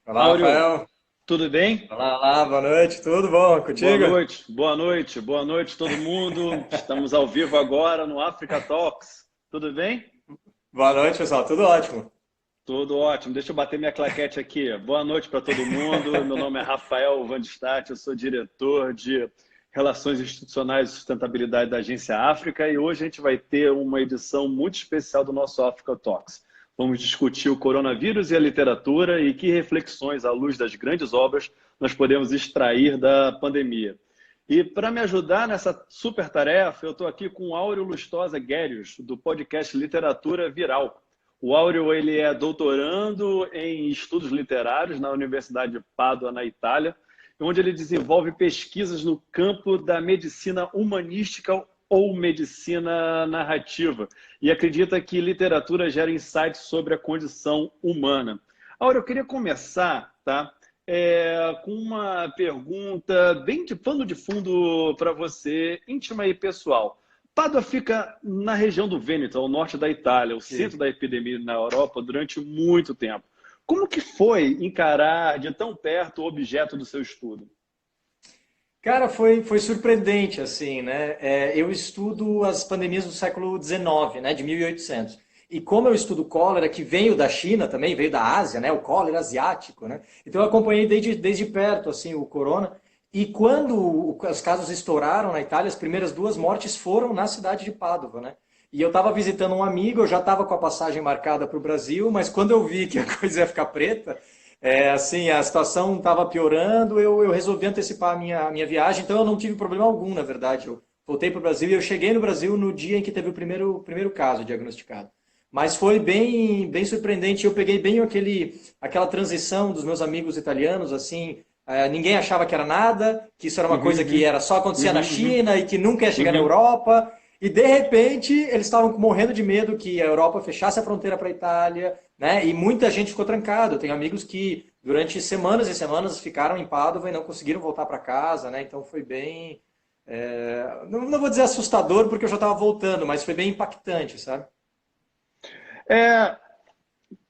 Olá, Áureo, Rafael. tudo bem? Olá, olá, boa noite, tudo bom Boa contigo? noite, boa noite, boa noite todo mundo. Estamos ao vivo agora no Africa Talks. Tudo bem? Boa noite, pessoal, tudo ótimo. Tudo ótimo. Deixa eu bater minha claquete aqui. Boa noite para todo mundo. Meu nome é Rafael Van de Staat, eu sou diretor de Relações Institucionais e Sustentabilidade da Agência África e hoje a gente vai ter uma edição muito especial do nosso Africa Talks. Vamos discutir o coronavírus e a literatura e que reflexões, à luz das grandes obras, nós podemos extrair da pandemia. E para me ajudar nessa super tarefa, eu estou aqui com o Áureo Lustosa Guérios, do podcast Literatura Viral. O Áureo ele é doutorando em estudos literários na Universidade de Pádua, na Itália, onde ele desenvolve pesquisas no campo da medicina humanística ou medicina narrativa, e acredita que literatura gera insights sobre a condição humana. Áureo, eu queria começar, tá? Com uma pergunta bem de pano de fundo para você, íntima e pessoal. Pádua fica na região do Vêneto, ao norte da Itália, o centro Sim. da epidemia na Europa durante muito tempo. Como que foi encarar de tão perto o objeto do seu estudo? Cara, foi surpreendente, assim, né? Eu estudo as pandemias do século XIX, né, de 1800. E como eu estudo cólera, que veio da China também, veio da Ásia, né, o cólera asiático, né? Então eu acompanhei desde perto, assim, o corona. E quando os casos estouraram na Itália, as primeiras duas mortes foram na cidade de Pádua, né? E eu estava visitando um amigo, eu já estava com a passagem marcada para o Brasil, mas quando eu vi que a coisa ia ficar preta, assim, a situação estava piorando, eu resolvi antecipar a minha viagem, então eu não tive problema algum, na verdade. Eu voltei para o Brasil e eu cheguei no Brasil no dia em que teve o primeiro caso diagnosticado. Mas foi bem surpreendente. Eu peguei bem aquela transição dos meus amigos italianos, assim, ninguém achava que era nada, que isso era uma coisa que Uhum, era só acontecia na uhum, China e que nunca ia chegar na uhum. Europa. E de repente eles estavam morrendo de medo que a Europa fechasse a fronteira para a Itália, né? E muita gente ficou trancada. Eu tenho amigos que durante semanas e semanas ficaram em Pádua e não conseguiram voltar para casa, né? Então foi bem, não vou dizer assustador porque eu já estava voltando, mas foi bem impactante, sabe? É,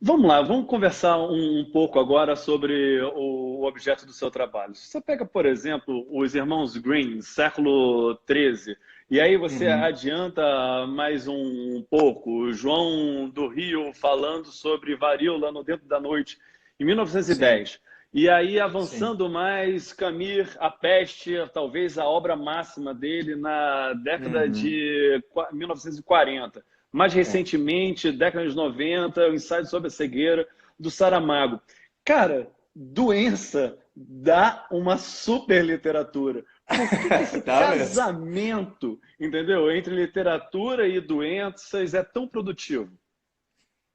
Vamos lá, vamos conversar um pouco agora sobre o objeto do seu trabalho. Se você pega, por exemplo, os irmãos Green, século XIII, e aí você Uhum. adianta mais um pouco, o João do Rio falando sobre varíola no Dentro da Noite, em Sim, 1910. E aí, sim. avançando mais, Camus, A Peste, talvez a obra máxima dele na década Uhum. de 1940. Mais É. recentemente, década de 90, o ensaio sobre a cegueira do Saramago. Cara, doença dá uma super literatura. Por que que esse Dá mesmo. casamento, entendeu, entre literatura e doenças é tão produtivo?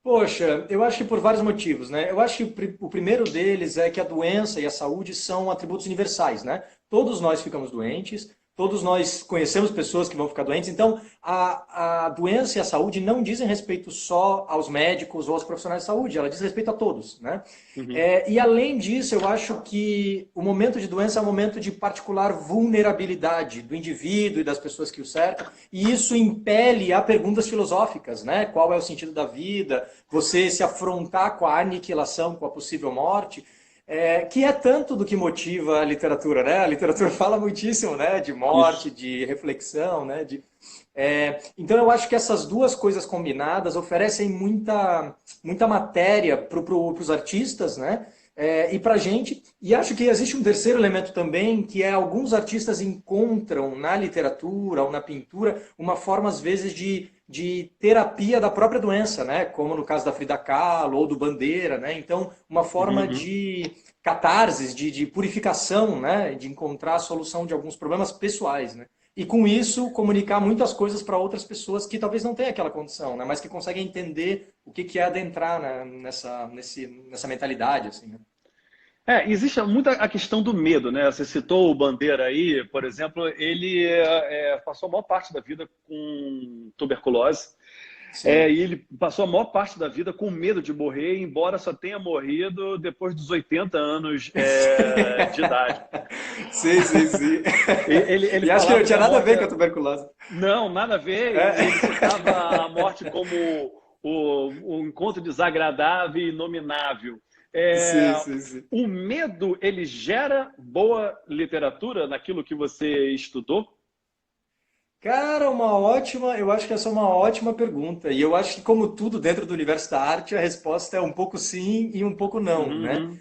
Poxa, eu acho que por vários motivos, né? Eu acho que o primeiro deles é que a doença e a saúde são atributos universais, né? Todos nós ficamos doentes, todos nós conhecemos pessoas que vão ficar doentes, então a doença e a saúde não dizem respeito só aos médicos ou aos profissionais de saúde, ela diz respeito a todos, né? Uhum. E além disso, eu acho que o momento de doença é um momento de particular vulnerabilidade do indivíduo e das pessoas que o cercam, e isso impele a perguntas filosóficas, né? Qual é o sentido da vida? Você se afrontar com a aniquilação, com a possível morte, que é tanto do que motiva a literatura, né? A literatura fala muitíssimo, né? De morte, Isso. de reflexão, né? Então eu acho que essas duas coisas combinadas oferecem muita matéria para os artistas, né? E para a gente. E acho que existe um terceiro elemento também, que é alguns artistas encontram na literatura ou na pintura uma forma, às vezes, de terapia da própria doença, né? Como no caso da Frida Kahlo ou do Bandeira, né? Então, uma forma Uhum. de catarse, de purificação, né? De encontrar a solução de alguns problemas pessoais, né? E com isso comunicar muitas coisas para outras pessoas que talvez não tenham aquela condição, né? Mas que conseguem entender o que é adentrar, né? Nessa mentalidade, assim, né? Existe muita a questão do medo, né? Você citou o Bandeira aí, por exemplo, ele passou a maior parte da vida com tuberculose. Sim. E ele passou a maior parte da vida com medo de morrer, embora só tenha morrido depois dos 80 anos de idade. Sim, sim, sim. Ele E acho que não falava que tinha a nada a morte ver com a era... tuberculose. Não, nada a ver. E ele citava a morte como o encontro desagradável e inominável. É, Sim, sim, sim. o medo, ele gera boa literatura naquilo que você estudou? Cara, eu acho que essa é uma ótima pergunta. E eu acho que, como tudo dentro do universo da arte, a resposta é um pouco sim e um pouco não, Uhum, né? uhum.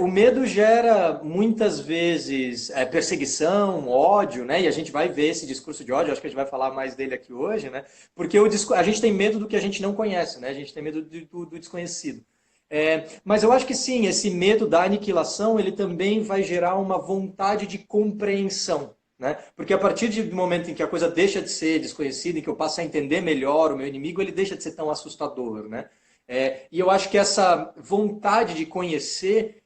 O medo gera muitas vezes perseguição, ódio, né? E a gente vai ver esse discurso de ódio, acho que a gente vai falar mais dele aqui hoje, né? Porque a gente tem medo do que a gente não conhece, né? A gente tem medo do desconhecido. Mas eu acho que sim, esse medo da aniquilação, ele também vai gerar uma vontade de compreensão, né? Porque a partir do momento em que a coisa deixa de ser desconhecida, em que eu passo a entender melhor o meu inimigo, ele deixa de ser tão assustador, né? E eu acho que essa vontade de conhecer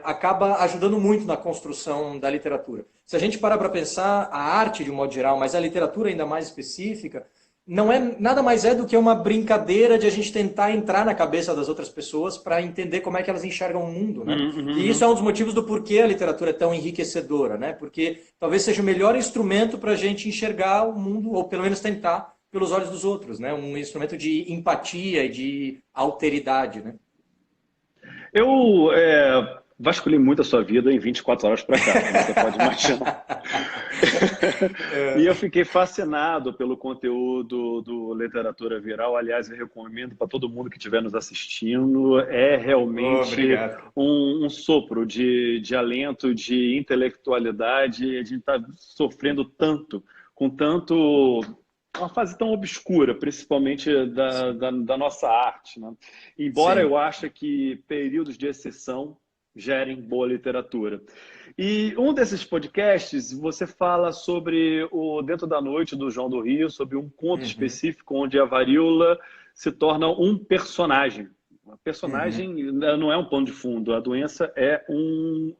acaba ajudando muito na construção da literatura. Se a gente parar para pensar, a arte de um modo geral, mas a literatura ainda mais específica, não é nada mais é do que uma brincadeira de a gente tentar entrar na cabeça das outras pessoas para entender como é que elas enxergam o mundo, né? Uhum, E uhum, isso é uhum. um dos motivos do porquê a literatura é tão enriquecedora, né? Porque talvez seja o melhor instrumento para a gente enxergar o mundo, ou pelo menos tentar, pelos olhos dos outros, né? Um instrumento de empatia e de alteridade, né? Eu vasculhei muito a sua vida em 24 horas para cá, como você pode imaginar. E eu fiquei fascinado pelo conteúdo do Literatura Viral. Aliás, eu recomendo para todo mundo que estiver nos assistindo. É Oh, realmente obrigado, cara. um sopro de alento, de intelectualidade. A gente está sofrendo tanto, com tanto. Uma fase tão obscura, principalmente Sim. da nossa arte, né? Embora Sim. eu ache que períodos de exceção gerem boa literatura. E um desses podcasts, você fala sobre o Dentro da Noite do João do Rio, sobre um conto Uhum. específico onde a varíola se torna um personagem. A Uhum. personagem não é um pano de fundo, a doença é um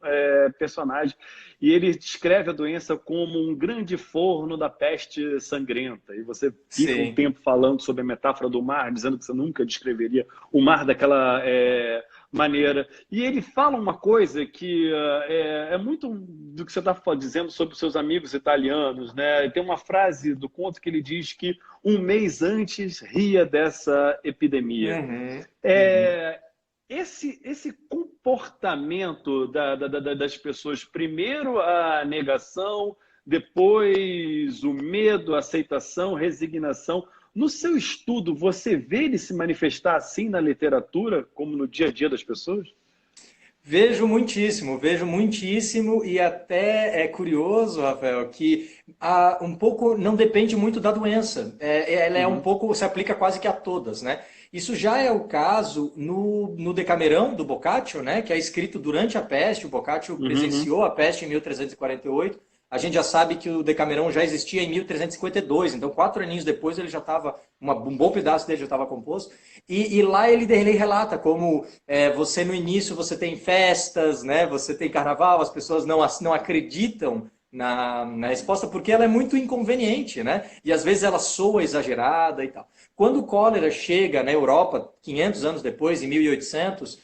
personagem. E ele descreve a doença como um grande forno da peste sangrenta. E você fica um Sim. tempo falando sobre a metáfora do mar, dizendo que você nunca descreveria o mar daquela maneira. E ele fala uma coisa que é muito do que você está dizendo sobre os seus amigos italianos, né? Tem uma frase do conto que ele diz que um mês antes ria dessa epidemia. Uhum. Uhum. É, esse comportamento das pessoas, primeiro a negação, depois o medo, a aceitação, resignação. No seu estudo, você vê ele se manifestar assim na literatura, como no dia a dia das pessoas? Vejo muitíssimo e até é curioso, Rafael, que um pouco não depende muito da doença. Ela é um Uhum, pouco, se aplica quase que a todas, né? Isso já é o caso no Decamerão do Boccaccio, né? Que é escrito durante a peste. O Boccaccio uhum, uhum. presenciou a peste em 1348. A gente já sabe que o Decamerão já existia em 1352, então 4 aninhos depois ele já estava, um bom pedaço dele já estava composto. E lá ele relata como você no início você tem festas, né? Você tem carnaval, as pessoas não acreditam na resposta porque ela é muito inconveniente, né? E às vezes ela soa exagerada e tal. Quando o cólera chega na Europa, 500 anos depois, em 1800,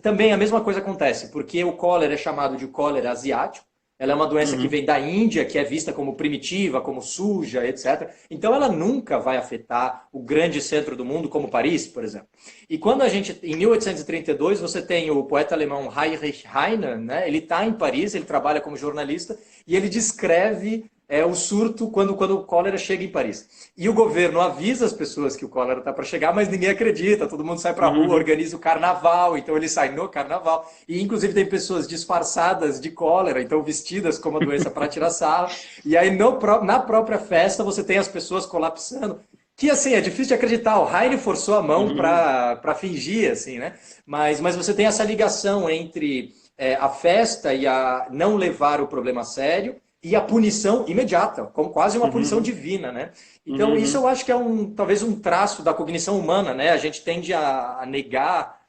também a mesma coisa acontece, porque o cólera é chamado de cólera asiático. Ela é uma doença que Uhum. vem da Índia, que é vista como primitiva, como suja, etc. Então ela nunca vai afetar o grande centro do mundo, como Paris, por exemplo. E quando a gente, em 1832, você tem o poeta alemão Heinrich Heine, né? Ele está em Paris, ele trabalha como jornalista, e ele descreve o surto quando o cólera chega em Paris. E o governo avisa as pessoas que o cólera está para chegar, mas ninguém acredita, todo mundo sai para a rua, Uhum. organiza o carnaval, então ele sai no carnaval. E inclusive tem pessoas disfarçadas de cólera, então vestidas como a doença para tirar sarro. E aí na própria festa você tem as pessoas colapsando. Que assim, é difícil de acreditar. O Heine forçou a mão Uhum. para fingir, assim, né? Mas você tem essa ligação entre a festa e a não levar o problema a sério e a punição imediata, como quase uma punição Uhum. divina, né? Então, isso Uhum. eu acho que é talvez um traço da cognição humana, né? A gente tende a negar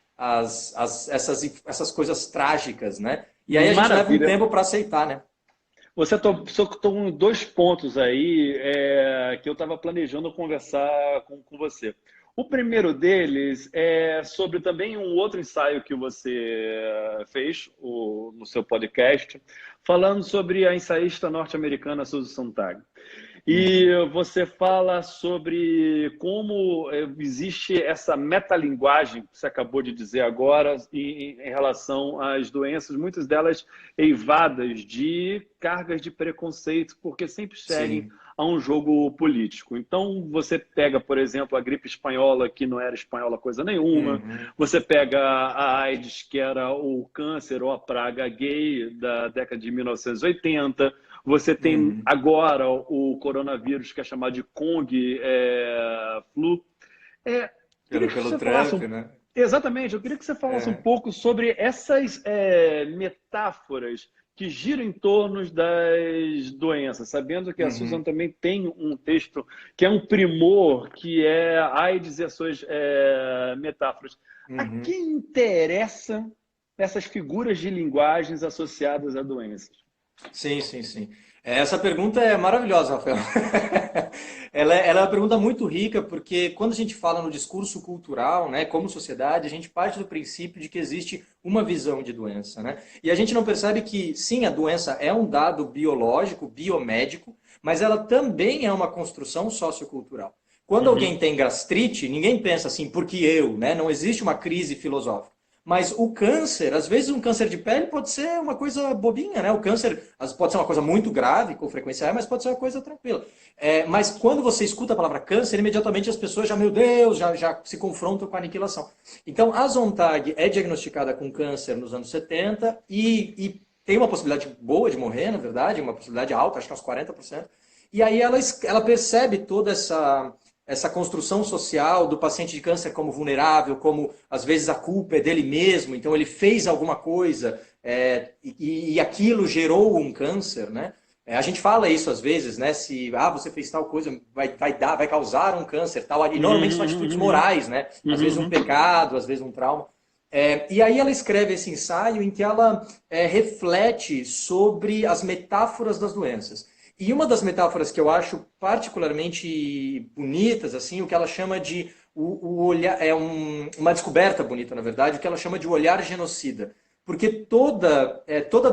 essas coisas trágicas, né? E aí a gente leva um Maravilha. tempo para aceitar, né? Você tocou em dois pontos aí que eu estava planejando conversar com você. O primeiro deles é sobre também um outro ensaio que você fez no seu podcast, falando sobre a ensaísta norte-americana Susan Sontag. E você fala sobre como existe essa metalinguagem que você acabou de dizer agora em relação às doenças, muitas delas eivadas de cargas de preconceito, porque sempre seguem Sim. a um jogo político. Então, você pega, por exemplo, a gripe espanhola, que não era espanhola coisa nenhuma, Uhum. você pega a AIDS, que era o câncer ou a praga gay da década de 1980, você tem Uhum. agora o coronavírus, que é chamado de Kong flu. Queria que Pelo você Trump, falasse. né? Exatamente, eu queria que você falasse um É. pouco sobre essas metáforas que giram em torno das doenças, sabendo que a Susan Uhum. também tem um texto que é um primor, que é AIDS e as suas metáforas. A Uhum. quem interessa essas figuras de linguagens associadas a doenças? Sim, sim, sim. Essa pergunta é maravilhosa, Rafael. Ela é uma pergunta muito rica, porque quando a gente fala no discurso cultural, né, como sociedade, a gente parte do princípio de que existe uma visão de doença, né? E a gente não percebe que, sim, a doença é um dado biológico, biomédico, mas ela também é uma construção sociocultural. Quando Uhum, alguém tem gastrite, ninguém pensa assim, porque eu, né? Não existe uma crise filosófica. Mas o câncer, às vezes um câncer de pele pode ser uma coisa bobinha, né? O câncer pode ser uma coisa muito grave, com frequência, mas pode ser uma coisa tranquila. Mas quando você escuta a palavra câncer, imediatamente as pessoas já, meu Deus, já se confrontam com a aniquilação. Então, a Zontag é diagnosticada com câncer nos anos 70 e tem uma possibilidade boa de morrer, na verdade, uma possibilidade alta, acho que uns 40%. E aí ela percebe toda essa construção social do paciente de câncer como vulnerável, como às vezes a culpa é dele mesmo, então ele fez alguma coisa e aquilo gerou um câncer, né? A gente fala isso às vezes, né? Se você fez tal coisa, vai causar um câncer, tal. E normalmente são atitudes uhum, morais, né? Às vezes um uhum, pecado, às vezes um trauma. E aí ela escreve esse ensaio em que ela reflete sobre as metáforas das doenças. E uma das metáforas que eu acho particularmente bonitas, assim, o que ela chama de o olhar, uma descoberta bonita, na verdade, o que ela chama de o olhar genocida. Porque toda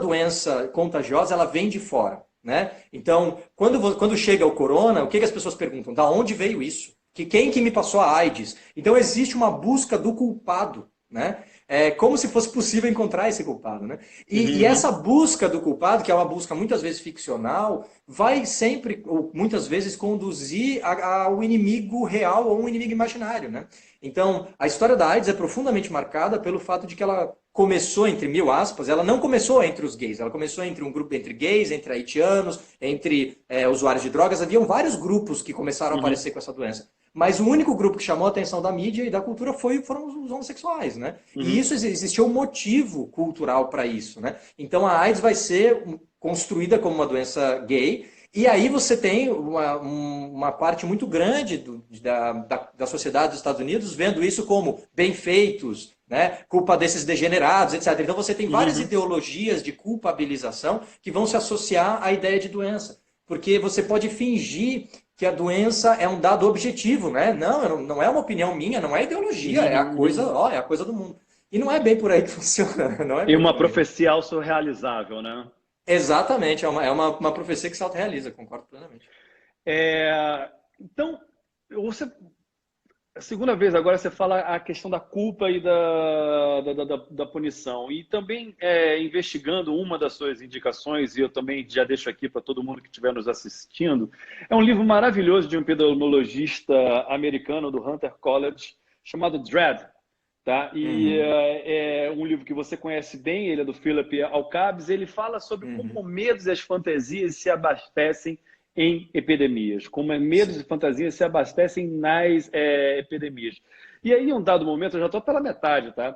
doença contagiosa, ela vem de fora, né? Então, quando chega o corona, o que as pessoas perguntam? Da onde veio isso? Quem que me passou a AIDS? Então, existe uma busca do culpado, né? É como se fosse possível encontrar esse culpado, né? E uhum, essa busca do culpado, que é uma busca muitas vezes ficcional, vai sempre, ou muitas vezes, conduzir ao inimigo real ou um inimigo imaginário, né? Então, a história da AIDS é profundamente marcada pelo fato de que ela começou, entre mil aspas, ela não começou entre os gays, ela começou entre um grupo entre gays, entre haitianos, entre usuários de drogas. Haviam vários grupos que começaram a uhum, aparecer com essa doença. Mas o único grupo que chamou a atenção da mídia e da cultura foram os homossexuais, né? E uhum, isso existiu um motivo cultural para isso, né? Então a AIDS vai ser construída como uma doença gay, e aí você tem uma parte muito grande da sociedade dos Estados Unidos vendo isso como bem feitos, né? Culpa desses degenerados, etc. Então você tem várias uhum. ideologias de culpabilização que vão se associar à ideia de doença. Porque você pode fingir que a doença é um dado objetivo, né? Não é uma opinião minha, não é ideologia, é a Uhum, coisa, uhum. é a coisa do mundo. E não é bem por aí que funciona, não é E bem uma por aí. profecia autorrealizável, né? Exatamente, é uma profecia que se autorrealiza, concordo plenamente. Então, você, a segunda vez agora você fala a questão da culpa e da punição. E também investigando uma das suas indicações, e eu também já deixo aqui para todo mundo que estiver nos assistindo, é um livro maravilhoso de um epidemiologista americano do Hunter College, chamado Dread. Tá? E Uhum, é um livro que você conhece bem, ele é do Philip Alcabes, ele fala sobre como uhum, medos e as fantasias se abastecem em epidemias, como medos e sim. fantasias se abastecem nas epidemias. E aí, em um dado momento, eu já estou pela metade, tá?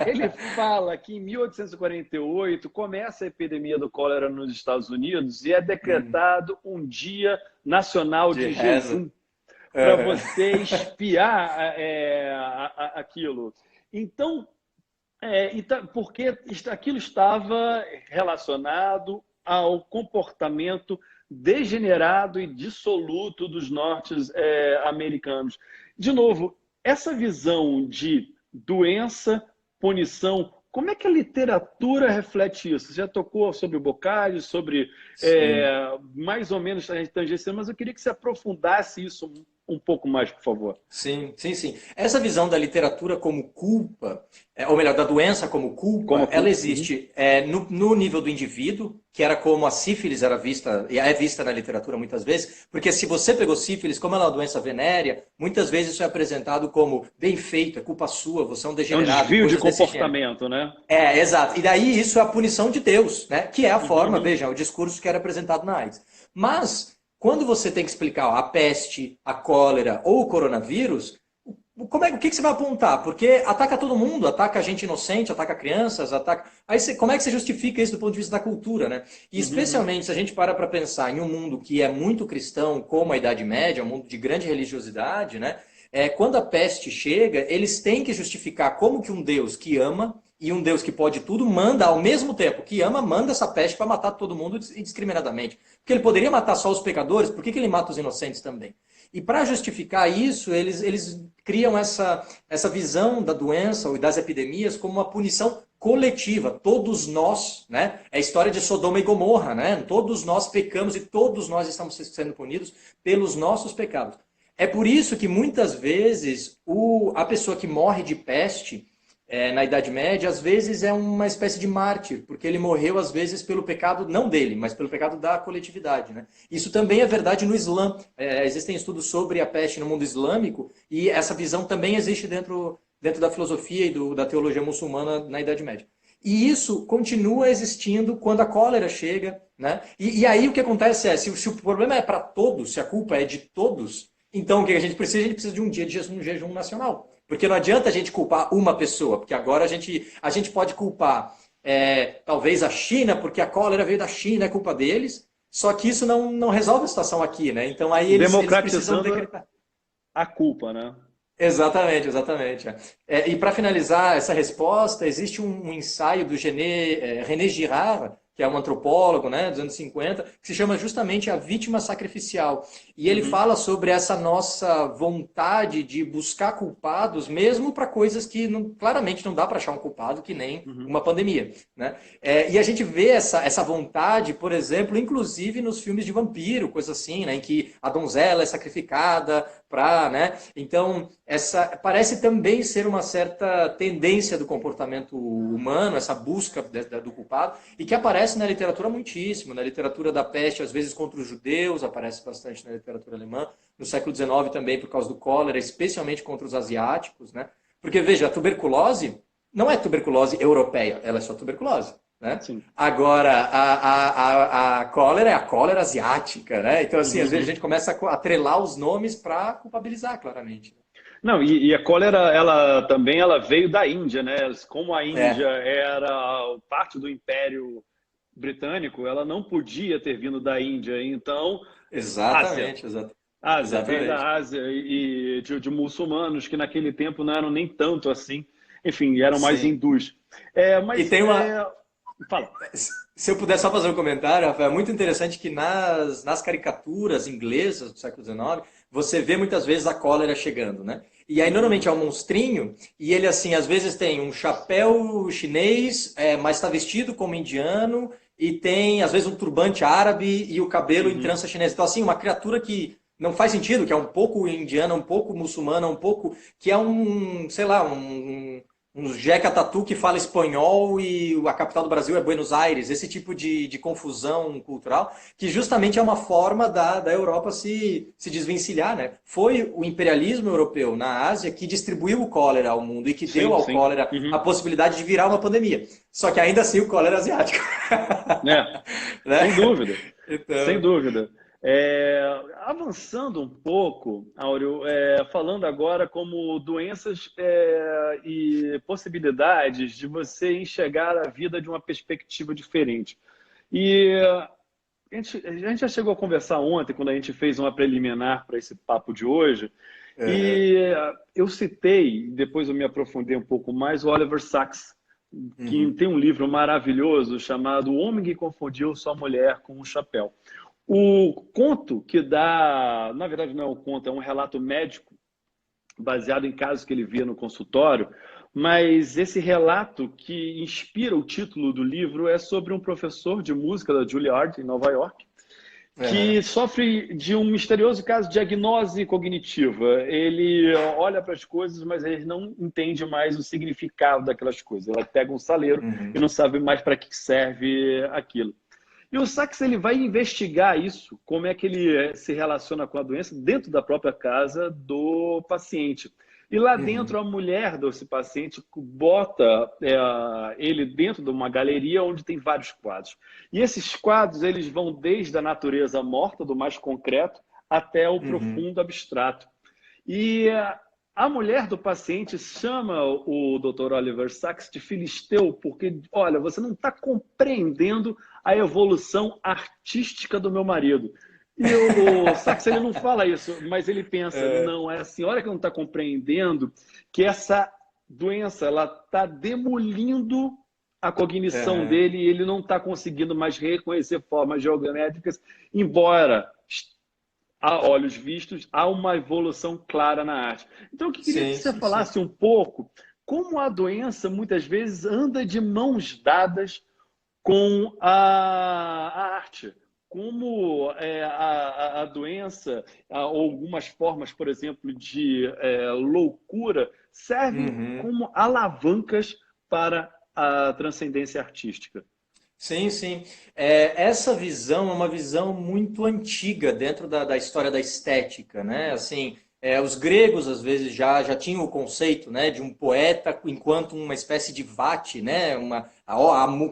Ele fala que em 1848 começa a epidemia do cólera nos Estados Unidos e é Uhum. decretado um dia nacional De de reza. jejum para Uhum. você espiar aquilo. Então, porque aquilo estava relacionado ao comportamento degenerado e dissoluto dos norte-americanos. De novo, essa visão de doença, punição, como é que a literatura reflete isso? Você já tocou sobre o Boccaccio, sobre Sim. mais ou menos a gente tangenciando, mas eu queria que você aprofundasse isso um pouco mais, por favor. Sim, sim, sim. Essa visão da literatura como culpa, ou melhor, da doença como culpa, Como ela culpa? Uhum. existe no nível do indivíduo, que era como a sífilis era vista, e é vista na literatura muitas vezes, porque se você pegou sífilis, como ela é uma doença venérea, muitas vezes isso é apresentado como bem feito, é culpa sua, você é um É um degenerado e desvio de coisas desse gênero. comportamento, né? Exato. E daí isso é a punição de Deus, né? Que é a Uhum, forma, uhum. veja, o discurso que era apresentado na AIDS. Mas, quando você tem que explicar ó, a peste, a cólera ou o coronavírus, o que você vai apontar? Porque ataca todo mundo, ataca gente inocente, ataca crianças, ataca. Como é que você justifica isso do ponto de vista da cultura, né? E Uhum, uhum. especialmente se a gente para pensar em um mundo que é muito cristão, como a Idade Média, um mundo de grande religiosidade, né? Quando a peste chega, eles têm que justificar como que um Deus que ama e um Deus que pode tudo manda ao mesmo tempo que ama, manda essa peste para matar todo mundo indiscriminadamente. Porque ele poderia matar só os pecadores, por que ele mata os inocentes também? E para justificar isso, eles criam essa visão da doença ou das epidemias como uma punição coletiva. Todos nós, né? É a história de Sodoma e Gomorra, né? Todos nós pecamos e todos nós estamos sendo punidos pelos nossos pecados. É por isso que muitas vezes a pessoa que morre de peste na Idade Média, às vezes é uma espécie de mártir, porque ele morreu, às vezes, pelo pecado, não dele, mas pelo pecado da coletividade. Né? Isso também é verdade no Islã. Existem estudos sobre a peste no mundo islâmico, e essa visão também existe dentro da filosofia e da teologia muçulmana na Idade Média. E isso continua existindo quando a cólera chega. Né? E aí o que acontece se o problema é para todos, se a culpa é de todos, então o que a gente precisa? A gente precisa de um dia de jejum nacional. Porque não adianta a gente culpar uma pessoa, porque agora a gente pode culpar talvez a China, porque a cólera veio da China, é culpa deles, só que isso não resolve a situação aqui, né? Então aí eles precisam Democratizando decretar. a culpa, né? Exatamente, exatamente. E para finalizar essa resposta, existe um ensaio do René Girard, que é um antropólogo, né, dos anos 50, que se chama justamente A Vítima Sacrificial. E ele Uhum. fala sobre essa nossa vontade de buscar culpados, mesmo para coisas que claramente não dá para achar um culpado, que nem Uhum. uma pandemia. Né? E a gente vê essa vontade, por exemplo, inclusive nos filmes de vampiro, coisa assim, né, em que a donzela é sacrificada para, né? Então, essa parece também ser uma certa tendência do comportamento humano, essa busca do culpado, e que aparece na literatura muitíssimo, na literatura da peste, às vezes contra os judeus, aparece bastante na literatura alemã, no século XIX também por causa do cólera, especialmente contra os asiáticos, né? Porque, veja, a tuberculose não é tuberculose europeia, ela é só tuberculose. Né? Sim. Agora, a cólera é a cólera asiática, né? Então, assim, Uhum, às vezes a uhum. gente começa a atrelar os nomes para culpabilizar, claramente. Não, e a cólera, ela também ela veio da Índia, né? Como a Índia É, era parte do Império Britânico, ela não podia ter vindo da Índia. Então, Ásia. exatamente, Ásia, veio exatamente. da Ásia e de muçulmanos que naquele tempo não eram nem tanto assim. Enfim, eram mais Sim. hindus. E Mas, tem uma. fala. Se eu puder só fazer um comentário, Rafael, é muito interessante que nas caricaturas inglesas do século XIX, você vê muitas vezes a cólera chegando, né? E aí normalmente é Uhum, um monstrinho, e ele assim, às vezes tem um chapéu chinês, mas está vestido como indiano, e tem às vezes um turbante árabe e o cabelo em uhum. trança chinesa. Então assim, uma criatura que não faz sentido, que é um pouco indiana, um pouco muçulmana, um pouco que é sei lá, um Jeca Tatu que fala espanhol e a capital do Brasil é Buenos Aires, esse tipo de confusão cultural, que justamente é uma forma da Europa se desvencilhar. Né? Foi o imperialismo europeu na Ásia que distribuiu o cólera ao mundo e que deu Sim, ao sim. cólera a Uhum. possibilidade de virar uma pandemia. Só que ainda assim o cólera é asiático. É, Né? sem dúvida. Sem Então, dúvida. Avançando um pouco, Áureo, falando agora como doenças e possibilidades de você enxergar a vida de uma perspectiva diferente. E a gente já chegou a conversar ontem, quando a gente fez uma preliminar para esse papo de hoje, uhum, e eu citei, depois eu me aprofundei um pouco mais, o Oliver Sacks, que uhum, tem um livro maravilhoso chamado O Homem que Confundiu Sua Mulher com um Chapéu. O conto que dá, na verdade não é um conto, é um relato médico baseado em casos que ele via no consultório, mas esse relato que inspira o título do livro é sobre um professor de música da Juilliard, em Nova York, Aham. que sofre de um misterioso caso de agnose cognitiva. Ele olha para as coisas, mas ele não entende mais o significado daquelas coisas. Ela pega um saleiro e Uhum. não sabe mais para que serve aquilo. E o Sachs ele vai investigar isso, como é que ele se relaciona com a doença dentro da própria casa do paciente. E lá dentro, Uhum. a mulher desse paciente bota ele dentro de uma galeria onde tem vários quadros. E esses quadros eles vão desde a natureza morta, do mais concreto, até o Uhum. profundo abstrato. E a mulher do paciente chama o Dr. Oliver Sacks de filisteu, porque, olha, você não está compreendendo a evolução artística do meu marido. E o Sacks ele não fala isso, mas ele pensa, É, não, é a senhora que não está compreendendo que essa doença ela está demolindo a cognição aham. dele e ele não está conseguindo mais reconhecer formas geométricas, embora a olhos vistos, há uma evolução clara na arte. Então, eu queria que Sim, você sim, sim. falasse um pouco como a doença, muitas vezes, anda de mãos dadas com a arte. Como a doença, ou algumas formas, por exemplo, de loucura, servem Uhum. como alavancas para a transcendência artística. Sim, sim. Essa visão é uma visão muito antiga dentro da história da estética, né? Assim, os gregos às vezes já tinham o conceito, né, de um poeta enquanto uma espécie de vate, né?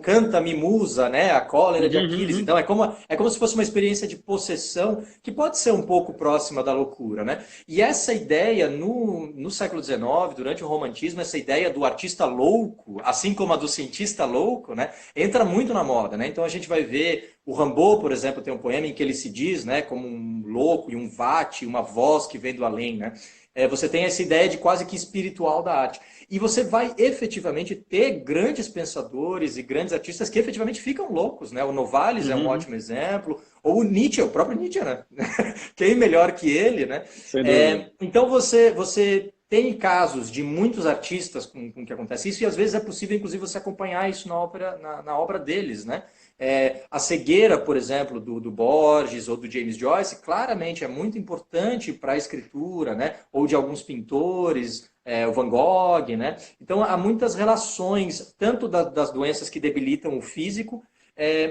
Canta Mimusa, né? A cólera de Uhum, Aquiles. uhum, Então é como se fosse uma experiência de possessão que pode ser um pouco próxima da loucura, né? E essa ideia no século XIX, durante o Romantismo, essa ideia do artista louco, assim como a do cientista louco, né? Entra muito na moda, né? Então a gente vai ver o Rimbaud, por exemplo, tem um poema em que ele se diz, né, como um louco e um vate, uma voz que vem do além, né? Você tem essa ideia de quase que espiritual da arte. E você vai efetivamente ter grandes pensadores e grandes artistas que efetivamente ficam loucos, né? O Novalis é uhum, um uhum. ótimo exemplo, ou o Nietzsche, o próprio Nietzsche, né? Quem melhor que ele, né? Sem dúvida. Então você tem casos de muitos artistas com que acontece isso, e às vezes é possível, inclusive, você acompanhar isso na obra deles, né? A cegueira, por exemplo, do Borges ou do James Joyce, claramente é muito importante para a escritura, né? Ou de alguns pintores, o Van Gogh, né? Então há muitas relações, tanto das doenças que debilitam o físico,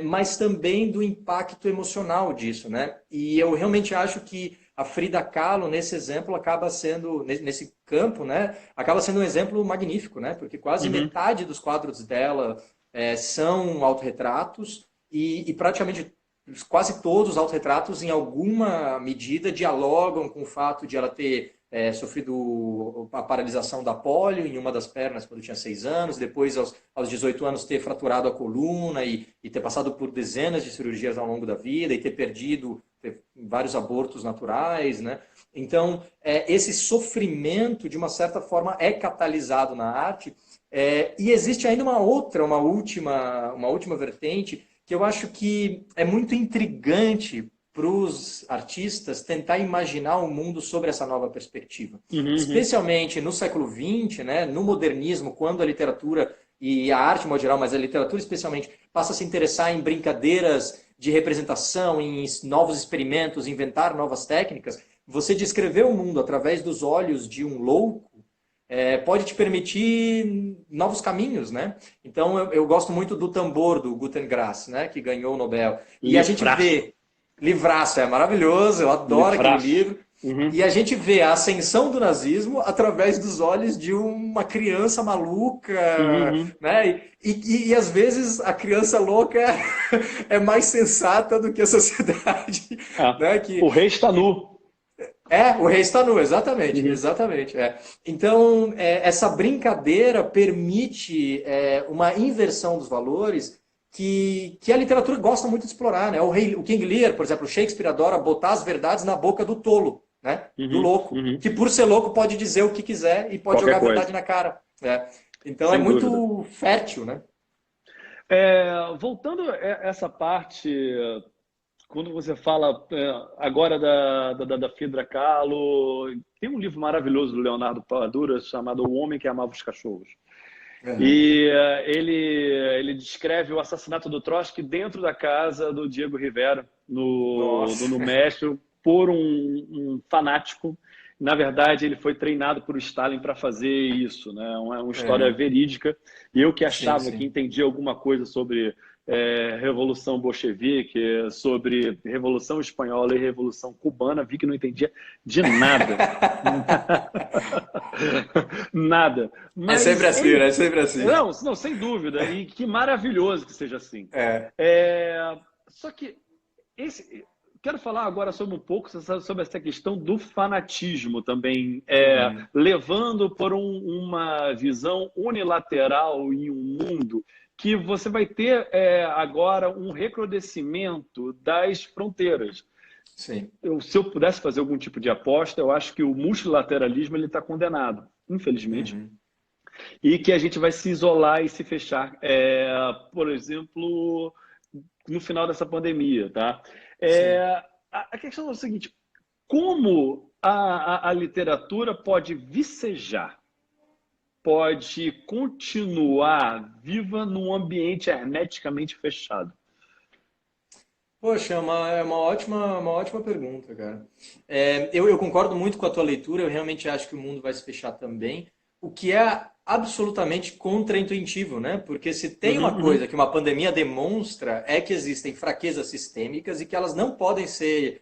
mas também do impacto emocional disso, né? E eu realmente acho que a Frida Kahlo, nesse exemplo, acaba sendo, nesse campo, né? Acaba sendo um exemplo magnífico, né? Porque quase Uhum. metade dos quadros dela são autorretratos e praticamente quase todos os autorretratos, em alguma medida, dialogam com o fato de ela ter sofrido a paralisação da polio em uma das pernas quando tinha 6 anos, depois aos 18 anos ter fraturado a coluna e ter passado por dezenas de cirurgias ao longo da vida e ter perdido vários abortos naturais, né? Então, esse sofrimento, de uma certa forma, é catalisado na arte. E existe ainda uma última vertente que eu acho que é muito intrigante para os artistas tentar imaginar o mundo sobre essa nova perspectiva. Uhum, uhum. Especialmente no século XX, né, no modernismo, quando a literatura e a arte, em modo geral, mas a literatura especialmente, passa a se interessar em brincadeiras de representação, em novos experimentos, inventar novas técnicas, você descrever o mundo através dos olhos de um louco pode te permitir novos caminhos, né? Então eu gosto muito do Tambor do Guten Grass, né? Que ganhou o Nobel. E a gente Livraço. vê Livraço é maravilhoso, eu adoro aquele Livraço. livro. Uhum, E a gente vê a ascensão do nazismo através dos olhos de uma criança uhum, maluca, uhum. né? E às vezes a criança louca é mais sensata do que a sociedade, Ah, né? o rei está nu. O rei está nu, exatamente, Uhum, exatamente. Então, essa brincadeira permite uma inversão dos valores que a literatura gosta muito de explorar, né? O King Lear, por exemplo, Shakespeare adora botar as verdades na boca do tolo, né? Do uhum, louco, uhum. que por ser louco pode dizer o que quiser e pode jogar Qualquer a verdade coisa, na cara. Então é sem dúvida. muito fértil, né? Voltando a essa parte quando você fala agora da Frida Kahlo, tem um livro maravilhoso do Leonardo Padura chamado O Homem que Amava os Cachorros. Uhum. E ele descreve o assassinato do Trotsky dentro da casa do Diego Rivera, no Nossa. México, por um fanático. Na verdade, ele foi treinado por Stalin para fazer isso, né? Uma história Uhum. verídica. E eu que Sim, achava que sim. entendia alguma coisa sobre Revolução Bolchevique, sobre Revolução Espanhola e Revolução Cubana, vi que não entendia de nada. Nada. É sempre Mas, assim, né? É sempre assim. não, sem dúvida. E que maravilhoso que seja assim. É. Só que quero falar agora sobre um pouco sobre essa questão do fanatismo também, Uhum. levando por uma visão unilateral em um mundo que você vai ter agora um recrudescimento das fronteiras. Sim. Se eu pudesse fazer algum tipo de aposta, eu acho que o multilateralismo ele está condenado, infelizmente, Uhum. e que a gente vai se isolar e se fechar. Por exemplo, no final dessa pandemia, tá? Sim. A questão é o seguinte: como a literatura pode vicejar, pode continuar viva num ambiente hermeticamente fechado? Poxa, uma ótima pergunta, cara. Eu concordo muito com a tua leitura, eu realmente acho que o mundo vai se fechar também, o que é absolutamente contraintuitivo, né? Porque se tem Uhum, uma coisa uhum. que uma pandemia demonstra é que existem fraquezas sistêmicas e que elas não podem ser.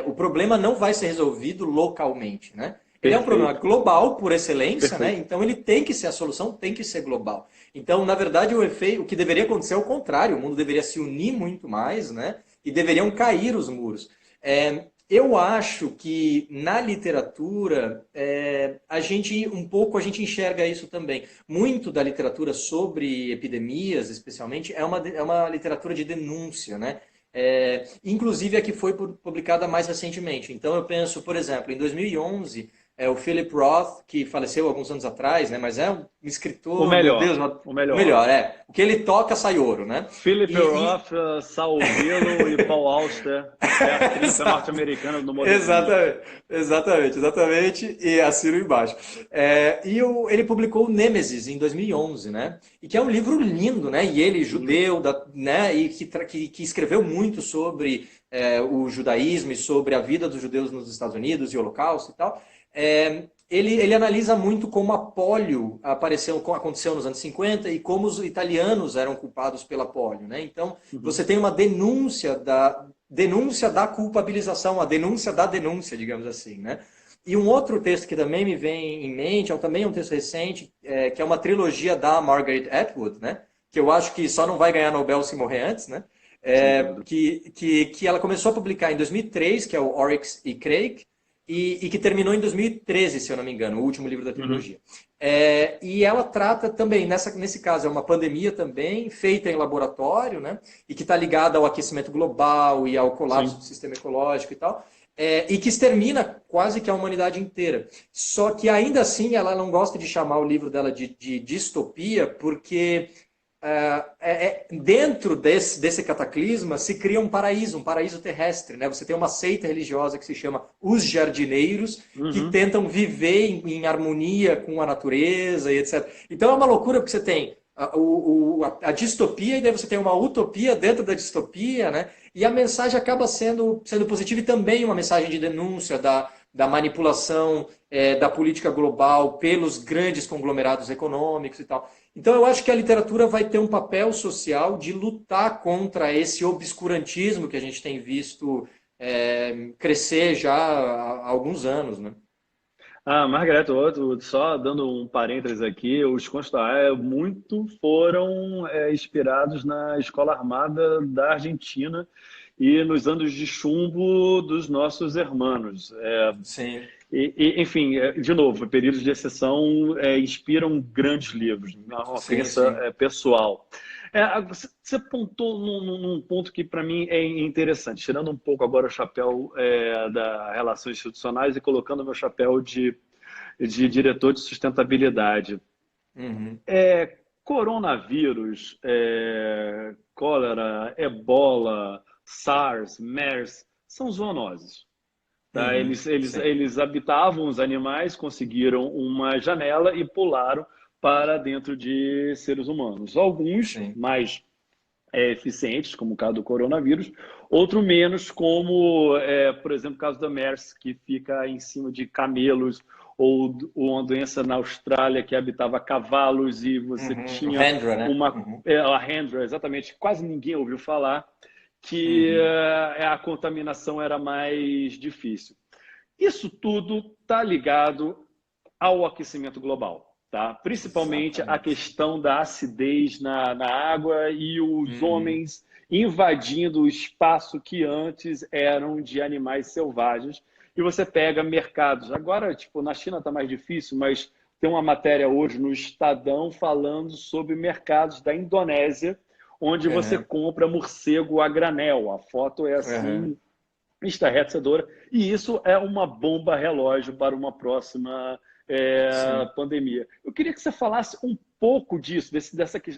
O problema não vai ser resolvido localmente, né? Ele é um problema Perfeito, global por excelência, né? perfeito. Então ele tem que ser, a solução tem que ser global. Então, na verdade, o que deveria acontecer é o contrário, o mundo deveria se unir muito mais, né? E deveriam cair os muros. Eu acho que na literatura a gente enxerga isso também. Muito da literatura sobre epidemias, especialmente, é uma literatura de denúncia, né? Inclusive a que foi publicada mais recentemente. Então eu penso, por exemplo, em 2011, o Philip Roth, que faleceu alguns anos atrás, né? Mas é um O escritor, meu Deus, melhor, o o melhor. melhor, é. O que ele toca sai ouro, né? Philip E, Roth, Saul Bellow e Paul Auster, é a trinca norte-americana do modernismo. Exatamente, exatamente, e assino embaixo. Ele publicou o Nêmesis em 2011, né? E que é um livro lindo, né? E ele, Uhum. judeu, né? E que escreveu muito sobre o judaísmo e sobre a vida dos judeus nos Estados Unidos e o Holocausto e tal. Ele analisa muito como a polio aconteceu nos anos 50 e como os italianos eram culpados pela polio, né? Então, Uhum. você tem uma denúncia da culpabilização, a denúncia da denúncia, digamos assim, né? E um outro texto que também me vem em mente, também um texto recente, que é uma trilogia da Margaret Atwood, né? Que eu acho que só não vai ganhar Nobel se morrer antes, né? Sem dúvida. Que ela começou a publicar em 2003, que é o Oryx e Crake, e que terminou em 2013, se eu não me engano, o último livro da Uhum. trilogia. E ela trata também, nesse caso, é uma pandemia também, feita em laboratório, né? E que está ligada ao aquecimento global e ao colapso do Sim. sistema ecológico e tal. E que extermina quase que a humanidade inteira. Só que ainda assim ela não gosta de chamar o livro dela de distopia, porque dentro desse cataclisma se cria um paraíso terrestre. Né? Você tem uma seita religiosa que se chama Os Jardineiros, que Uhum. tentam viver em harmonia com a natureza e etc. Então é uma loucura porque você tem a distopia e daí você tem uma utopia dentro da distopia, né? E a mensagem acaba sendo positiva e também uma mensagem de denúncia da manipulação da política global pelos grandes conglomerados econômicos e tal. Então eu acho que a literatura vai ter um papel social de lutar contra esse obscurantismo que a gente tem visto crescer já há alguns anos, né? Margaret Atwood, só dando um parênteses aqui, os contos da Aya muito foram inspirados na Escola Armada da Argentina e nos anos de chumbo dos nossos hermanos. Sim. Enfim, de novo, períodos de exceção inspiram grandes livros, uma Sim, crença sim. pessoal. Você apontou num ponto que para mim é interessante, tirando um pouco agora o chapéu das relações institucionais e colocando o meu chapéu de diretor de sustentabilidade. Uhum. Coronavírus, cólera, ebola, SARS, MERS, são zoonoses. Tá? Uhum, sim. Eles habitavam os animais, conseguiram uma janela e pularam para dentro de seres humanos. Alguns Sim. mais eficientes, como o caso do coronavírus, outro menos, como, por exemplo, o caso da MERS, que fica em cima de camelos, ou uma doença na Austrália que habitava cavalos e você Uhum. O tinha Hendra, né? uma... Uhum. A Hendra, exatamente, quase ninguém ouviu falar, que Uhum. a contaminação era mais difícil. Isso tudo está ligado ao aquecimento global, tá? Principalmente a Exatamente. questão da acidez na água e os Uhum. homens invadindo o espaço que antes eram de animais selvagens. E você pega mercados. Agora, tipo, na China está mais difícil, mas tem uma matéria hoje no Estadão falando sobre mercados da Indonésia, onde você Uhum. compra morcego a granel. A foto é Uhum. assim, estarrecedora, e isso é uma bomba relógio para uma próxima Sim. pandemia. Eu queria que você falasse um pouco disso,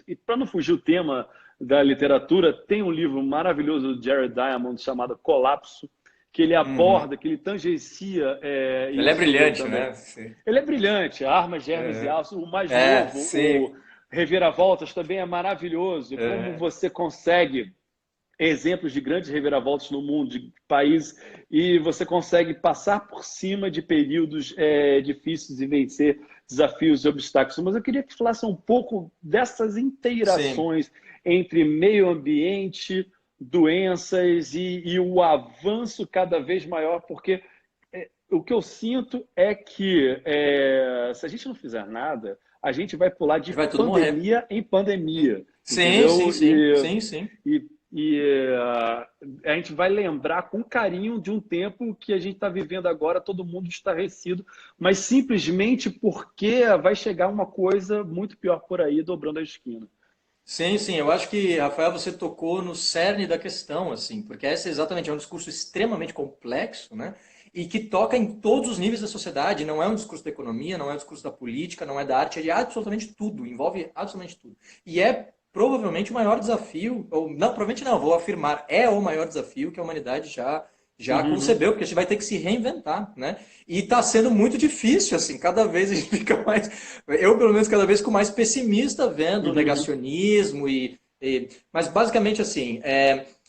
e para não fugir o tema da literatura, tem um livro maravilhoso do Jared Diamond chamado Colapso, que ele Uhum. aborda, que ele tangencia Ele é isso brilhante, também. né? Sim. Ele é brilhante, Armas, Germes e Uhum. Aço. O mais É, novo, sim. o Reviravoltas, também é maravilhoso. Como Uhum. você consegue exemplos de grandes reviravoltas no mundo, de países, e você consegue passar por cima de períodos difíceis e vencer desafios e obstáculos. Mas eu queria que falasse um pouco dessas Sim. interações entre meio ambiente, doenças e o avanço cada vez maior, porque o que eu sinto é que se a gente não fizer nada, a gente vai pular A de gente vai tudo morrer. pandemia em pandemia, Sim, sim, entendeu? sim. Sim, sim. A gente vai lembrar com carinho de um tempo que a gente está vivendo agora, todo mundo estarrecido, mas simplesmente porque vai chegar uma coisa muito pior por aí, dobrando a esquina. Sim, sim, eu acho que, Rafael, você tocou no cerne da questão, assim, porque esse exatamente é um discurso extremamente complexo, né? E que toca em todos os níveis da sociedade, não é um discurso da economia, não é um discurso da política, não é da arte, é de absolutamente tudo, envolve absolutamente tudo. E é provavelmente o maior desafio, ou não, provavelmente não, vou afirmar, é o maior desafio que a humanidade já Uhum, concebeu, porque a gente vai ter que se reinventar, né? E está sendo muito difícil, assim, cada vez a gente fica mais, eu pelo menos cada vez com mais pessimista vendo o uhum, negacionismo mas basicamente assim,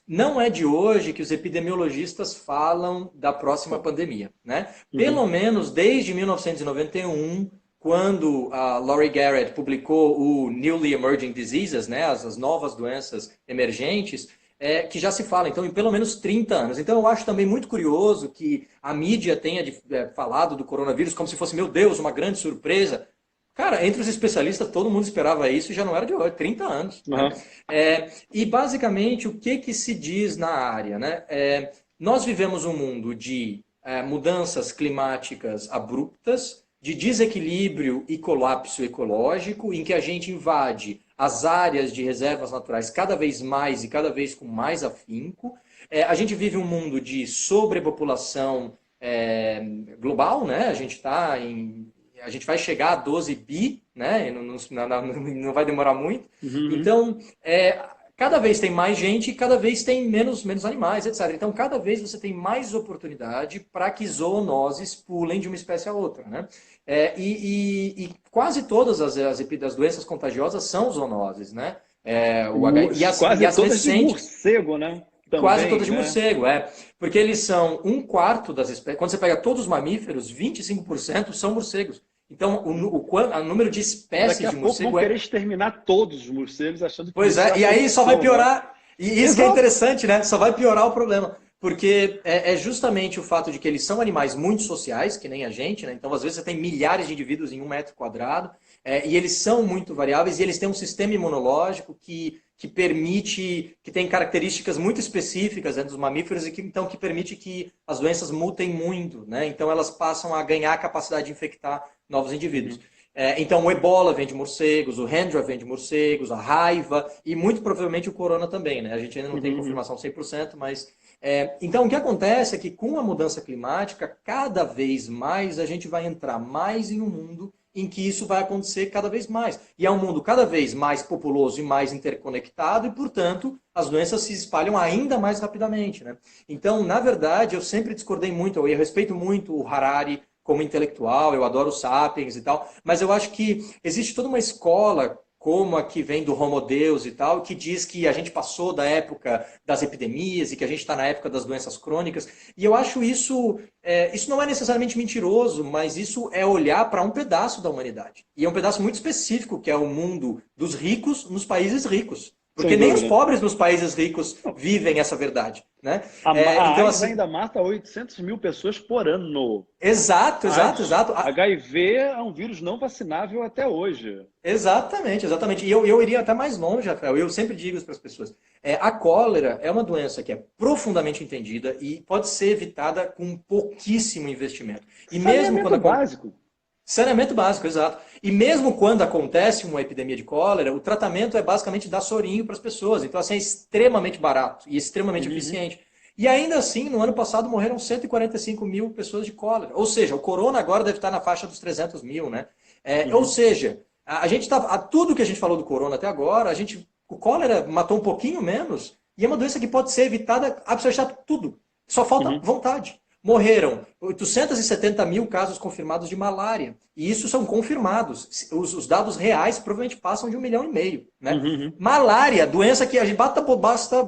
não é de hoje que os epidemiologistas falam da próxima pandemia, né? uhum, Pelo menos desde 1991, quando a Laurie Garrett publicou o Newly Emerging Diseases, né, as novas doenças emergentes, que já se fala, então, em pelo menos 30 anos. Então, eu acho também muito curioso que a mídia tenha falado do coronavírus como se fosse, meu Deus, uma grande surpresa. Cara, entre os especialistas, todo mundo esperava isso e já não era de hoje, 30 anos. Né? uhum. E, basicamente, o que, que se diz na área? Né? Nós vivemos um mundo de mudanças climáticas abruptas, de desequilíbrio e colapso ecológico, em que a gente invade as áreas de reservas naturais cada vez mais e cada vez com mais afinco. A gente vive um mundo de sobrepopulação global, né? A gente vai chegar a 12 bi, né? E não vai demorar muito. Uhum. Então, cada vez tem mais gente e cada vez tem menos animais, etc. Então, cada vez você tem mais oportunidade para que zoonoses pulem de uma espécie a outra, né? E quase todas as doenças contagiosas são zoonoses, né? E Quase as todas de recentes, morcego, né? quase Também, todas de né? morcego, porque eles são um quarto das espécies. Quando você pega todos os mamíferos, 25% são morcegos. Então, o número de Daqui espécies a de pouco vão morcego querer é. exterminar todos os morcegos, achando que Pois isso é é, a e aí só vai solução, né? piorar. E isso que é Exato. interessante, né? Só vai piorar o problema. Porque é justamente o fato de que eles são animais muito sociais, que nem a gente, né? Então, às vezes, você tem milhares de indivíduos em um metro quadrado, e eles são muito variáveis, e eles têm um sistema imunológico que permite, que tem características muito específicas dos mamíferos, e então que permite que as doenças mutem muito, né? Então, elas passam a ganhar a capacidade de infectar novos indivíduos. Uhum, Então, o ebola vem de morcegos, o Hendra vem de morcegos, a raiva e muito provavelmente o corona também, né? A gente ainda não tem uhum, uhum. confirmação 100%, mas. Então, o que acontece é que com a mudança climática, cada vez mais a gente vai entrar mais em um mundo em que isso vai acontecer cada vez mais. E é um mundo cada vez mais populoso e mais interconectado e, portanto, as doenças se espalham ainda mais rapidamente, né? Então, na verdade, eu sempre discordei muito, eu respeito muito o Harari como intelectual, eu adoro o Sapiens e tal, mas eu acho que existe toda uma escola como a que vem do Homo Deus e tal, que diz que a gente passou da época das epidemias e que a gente está na época das doenças crônicas. E eu acho isso, isso não é necessariamente mentiroso, mas isso é olhar para um pedaço da humanidade. E é um pedaço muito específico, que é o mundo dos ricos nos países ricos. Porque Sem nem os dúvida. pobres nos países ricos vivem essa verdade, né? A Então, AIDS assim, ainda mata 800 mil pessoas por ano. exato, exato, AIDS, exato. HIV é um vírus não vacinável até hoje. Exatamente, exatamente. E eu iria até mais longe, Rafael. Eu sempre digo isso para as pessoas. A cólera é uma doença que é profundamente entendida e pode ser evitada com pouquíssimo investimento. E mesmo Saneamento quando básico. saneamento básico, exato. E mesmo quando acontece uma epidemia de cólera, o tratamento é basicamente dar sorinho para as pessoas. Então, assim, é extremamente barato e extremamente Uhum. eficiente. E ainda assim, no ano passado morreram 145 mil pessoas de cólera. Ou seja, o corona agora deve estar na faixa dos 300 mil, né? Ou Uhum. seja, a gente tá, tudo que a gente falou do corona até agora, o cólera matou um pouquinho menos e é uma doença que pode ser evitada absolutamente tudo. Só falta Uhum. vontade. Morreram 870 mil casos confirmados de malária. E isso são confirmados. Os dados reais provavelmente passam de 1,5 milhão. Né? Uhum. Malária, doença que a gente basta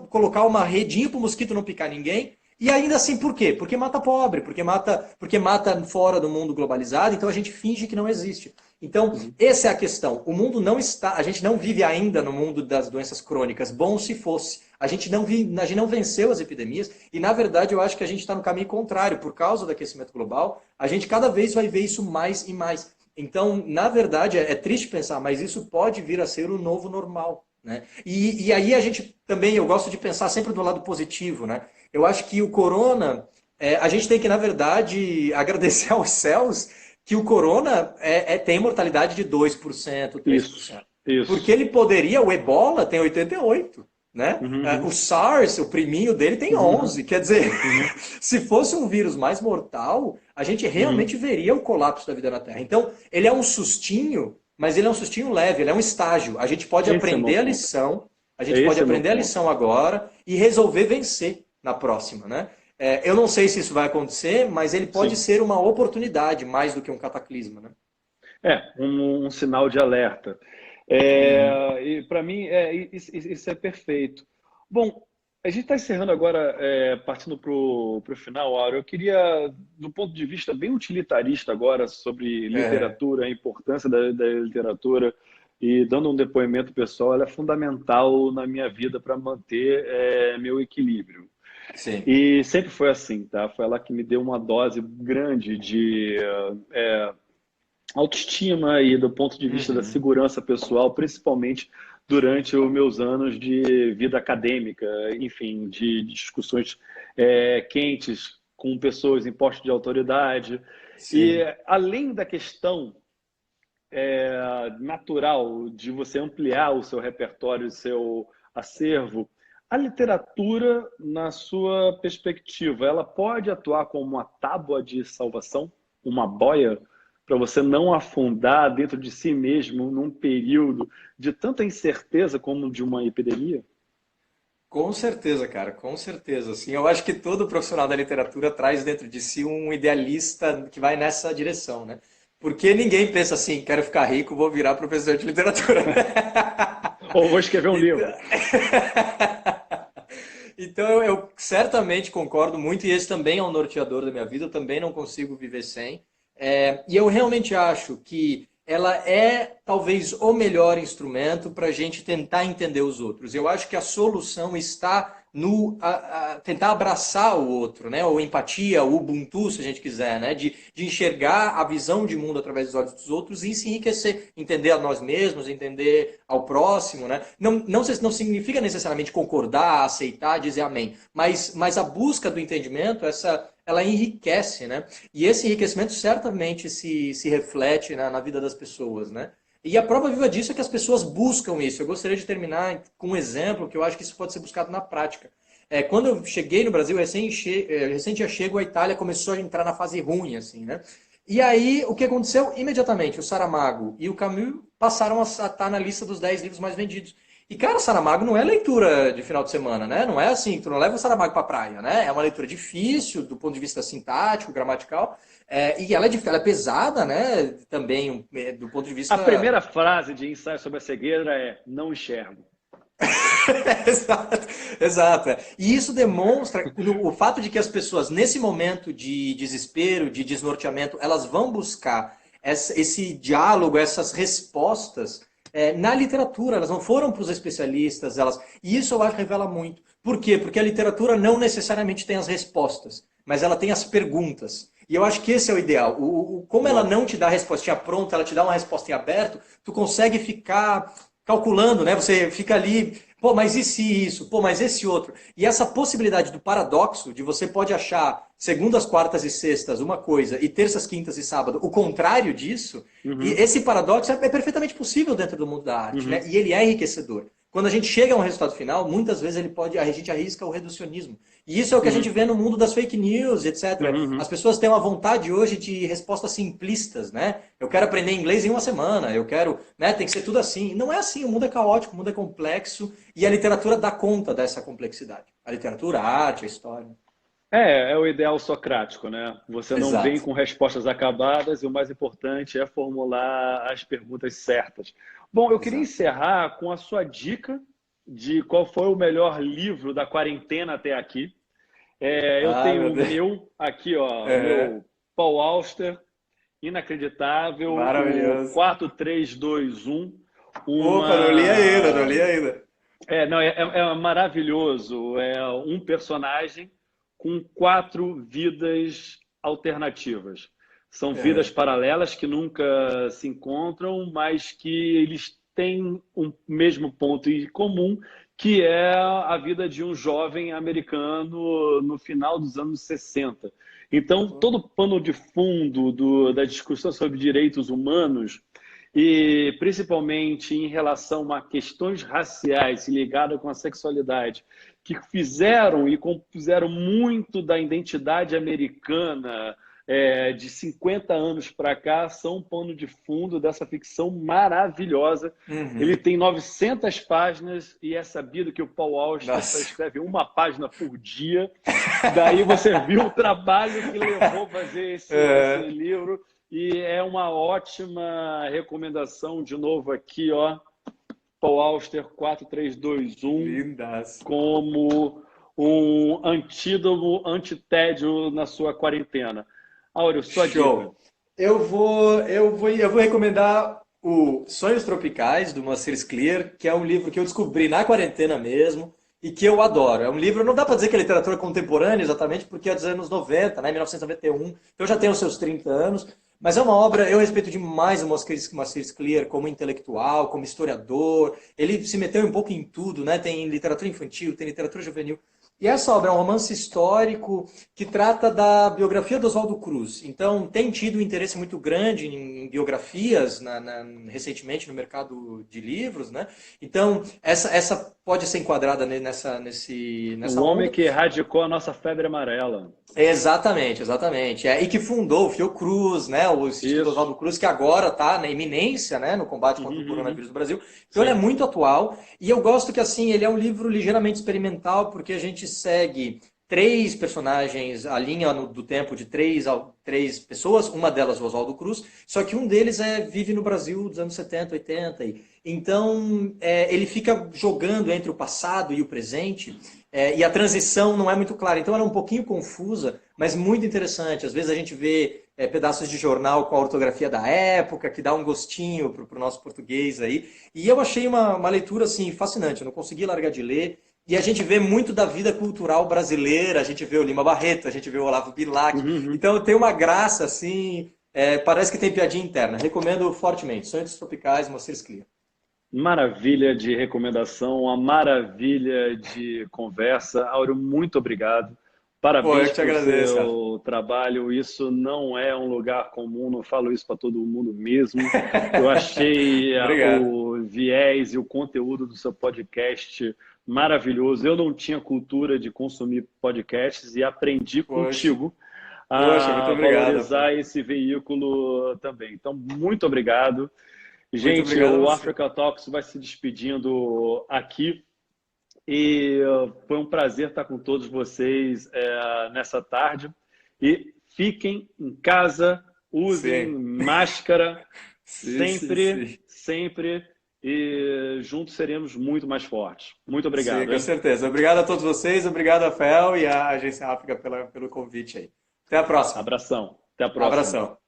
colocar uma redinha para o mosquito não picar ninguém. E ainda assim, por quê? Porque mata pobre, porque mata fora do mundo globalizado, então a gente finge que não existe. Então, Uhum. essa é a questão. O mundo não está, a gente não vive ainda no mundo das doenças crônicas. Bom se fosse. A gente não venceu as epidemias e, na verdade, eu acho que a gente está no caminho contrário. Por causa do aquecimento global, a gente cada vez vai ver isso mais e mais. Então, na verdade, é triste pensar, mas isso pode vir a ser o novo normal. Né? E aí a gente também, eu gosto de pensar sempre do lado positivo. Né? Eu acho que o corona, a gente tem que, na verdade, agradecer aos céus que o corona tem mortalidade de 2%, Isso, 3%. Porque isso. ele poderia, o ebola tem 88%. Né? O Uhum. SARS, o priminho dele, tem Uhum. 11. Quer dizer, Uhum. se fosse um vírus mais mortal, a gente Uhum. realmente veria o colapso da vida na Terra. Então, ele é um sustinho, mas ele é um sustinho leve, ele é um estágio. A gente pode Esse é o meu aprender a ponto. lição, a gente pode Esse é o meu aprender a ponto. lição agora e resolver vencer na próxima. Né? Eu não sei se isso vai acontecer, mas ele pode Sim. ser uma oportunidade mais do que um cataclisma. Né? Um sinal de alerta. E para mim, isso é perfeito. Bom, a gente está encerrando agora, partindo para o final, Auro. Eu queria, do ponto de vista bem utilitarista agora, sobre É, literatura, a importância da literatura, e dando um depoimento pessoal, ela é fundamental na minha vida para manter meu equilíbrio. sim. E sempre foi assim, tá? Foi ela que me deu uma dose grande de autoestima e do ponto de vista da Uhum. segurança pessoal, principalmente durante os meus anos de vida acadêmica, enfim, de discussões quentes com pessoas em postos de autoridade. E Sim. além da questão natural de você ampliar o seu repertório, o seu acervo, a literatura, na sua perspectiva, ela pode atuar como uma tábua de salvação, uma boia, para você não afundar dentro de si mesmo num período de tanta incerteza como de uma epidemia? Com certeza, cara, com certeza. Assim, eu acho que todo profissional da literatura traz dentro de si um idealista que vai nessa direção, né? Porque ninguém pensa assim, quero ficar rico, vou virar professor de literatura. Ou vou escrever um Então, livro? então eu certamente concordo muito, e esse também é um norteador da minha vida, eu também não consigo viver sem. E eu realmente acho que ela é talvez o melhor instrumento para a gente tentar entender os outros. Eu acho que a solução está no tentar abraçar o outro, né? Ou empatia, o Ubuntu, se a gente quiser, né? De enxergar a visão de mundo através dos olhos dos outros e se enriquecer, entender a nós mesmos, entender ao próximo, né? Não significa necessariamente concordar, aceitar, dizer amém, mas a busca do entendimento, ela enriquece, né? E esse enriquecimento certamente se reflete na vida das pessoas, né? E a prova viva disso é que as pessoas buscam isso. Eu gostaria de terminar com um exemplo que eu acho que isso pode ser buscado na prática. Quando eu cheguei no Brasil, recém tinha chego, a Itália começou a entrar na fase ruim, assim, né? E aí, o que aconteceu? Imediatamente, o Saramago e o Camus passaram a estar na lista dos 10 livros mais vendidos. E, cara, Saramago não é leitura de final de semana, né? Não é assim, tu não leva o Saramago pra praia, né? É uma leitura difícil do ponto de vista sintático, gramatical, e ela é pesada, né? Também, do ponto de A vista. primeira frase de Ensaio sobre a Cegueira é não enxergo. Exato, exato. E isso demonstra o fato de que as pessoas, nesse momento de desespero, de desnorteamento, elas vão buscar esse diálogo, essas respostas na literatura. Elas não foram para os especialistas, e isso eu acho que revela muito. Por quê? Porque a literatura não necessariamente tem as respostas, mas ela tem as perguntas. E eu acho que esse é o ideal. Como ela Boa. não te dá a respostinha pronta, ela te dá uma resposta em aberto, tu consegue ficar calculando, né? Você fica ali, pô, mas e se isso? Pô, mas esse outro? E essa possibilidade do paradoxo, de você pode achar segundas, quartas e sextas uma coisa e terças, quintas e sábado o contrário disso, e Uhum, esse paradoxo é perfeitamente possível dentro do mundo da arte, né? uhum, E ele é enriquecedor. Quando a gente chega a um resultado final, muitas vezes a gente arrisca o reducionismo. E isso é o que a gente uhum, vê no mundo das fake news, etc. uhum, As uhum. pessoas têm uma vontade hoje de respostas simplistas, né? Eu quero aprender inglês em uma semana, eu quero, né? Tem que ser tudo assim. Não é assim, o mundo é caótico, o mundo é complexo e a literatura dá conta dessa complexidade. A literatura, a arte, a história. É o ideal socrático, né? Você não vem Exato. com respostas acabadas e o mais importante é formular as perguntas certas. Bom, eu queria Exato. encerrar com a sua dica de qual foi o melhor livro da quarentena até aqui. Eu Ah, tenho meu o Deus. meu aqui, ó, o É, meu Paul Auster, inacreditável, o maravilhoso. 4321, Opa, não li ainda, não uma li ainda. não, é maravilhoso. É um personagem com quatro vidas alternativas. São vidas É. paralelas que nunca se encontram, mas que eles têm um mesmo ponto em comum, que é a vida de um jovem americano no final dos anos 60. Então, todo o pano de fundo da discussão sobre direitos humanos e principalmente em relação a questões raciais ligadas com a sexualidade, que fizeram e compuseram muito da identidade americana de 50 anos para cá, são um pano de fundo dessa ficção maravilhosa. Ele Uhum. tem 900 páginas e é sabido que o Paul Auster só Nossa. escreve uma página por dia. Daí você viu o trabalho que levou a fazer esse É, livro. E é uma ótima recomendação, de novo aqui, ó, Paul Auster 4321, lindas. como um antídoto, antitédio na sua quarentena. Áureo, sua dica. Show. Eu vou recomendar o Sonhos Tropicais, do Moacir Clear, que é um livro que eu descobri na quarentena mesmo e que eu adoro. É um livro, não dá para dizer que é literatura contemporânea exatamente, porque é dos anos 90, né, 1991, então já tem os seus 30 anos, mas é uma obra, eu respeito demais o Moacir Clear como intelectual, como historiador. Ele se meteu um pouco em tudo, né? Tem literatura infantil, tem literatura juvenil. E essa obra é um romance histórico que trata da biografia do Oswaldo Cruz. Então, tem tido um interesse muito grande em biografias recentemente no mercado de livros, né? Então, essa pode ser enquadrada O nessa homem onda. que erradicou a nossa febre amarela. Exatamente, exatamente. E que fundou o Fiocruz, né, o Instituto Isso. Oswaldo Cruz, que agora está na iminência, né, no combate contra o Uhum, uhum. coronavírus no Brasil. Então ele é Sim. muito atual e eu gosto que assim ele é um livro ligeiramente experimental porque a gente segue três personagens, a linha do tempo de três pessoas, uma delas o Oswaldo Cruz, só que um deles vive no Brasil dos anos 70, 80. Então ele fica jogando entre o passado e o presente. E a transição não é muito clara, então ela é um pouquinho confusa, mas muito interessante. Às vezes a gente vê pedaços de jornal com a ortografia da época, que dá um gostinho para o nosso português aí. E eu achei uma leitura assim, fascinante, eu não consegui largar de ler. E a gente vê muito da vida cultural brasileira, a gente vê o Lima Barreto, a gente vê o Olavo Bilac. Uhum, uhum. Então tem uma graça assim, parece que tem piadinha interna. Recomendo fortemente. Sonhos Tropicais, Moacir Clear. Maravilha de recomendação, uma maravilha de conversa. Áureo, muito obrigado. Pô, eu Parabéns que te pelo agradeço, cara. seu trabalho. Isso não é um lugar comum, não falo isso para todo mundo mesmo. Eu achei Obrigado. o viés e o conteúdo do seu podcast maravilhoso. Eu não tinha cultura de consumir podcasts e aprendi Poxa. contigo. Poxa, muito a obrigado, valorizar Rafael. esse veículo também. Então, muito obrigado. Muito Gente, obrigado a o você. Africa Talks vai se despedindo aqui e foi um prazer estar com todos vocês nessa tarde. E fiquem em casa, usem Sim, máscara sim, sim, sempre, sim. sempre, e juntos seremos muito mais fortes. Muito Sim, obrigado, com hein? certeza. Obrigado a todos vocês, obrigado, Rafael, e à Agência África pelo convite aí. Até a próxima. Abração. Até a próxima. Abração.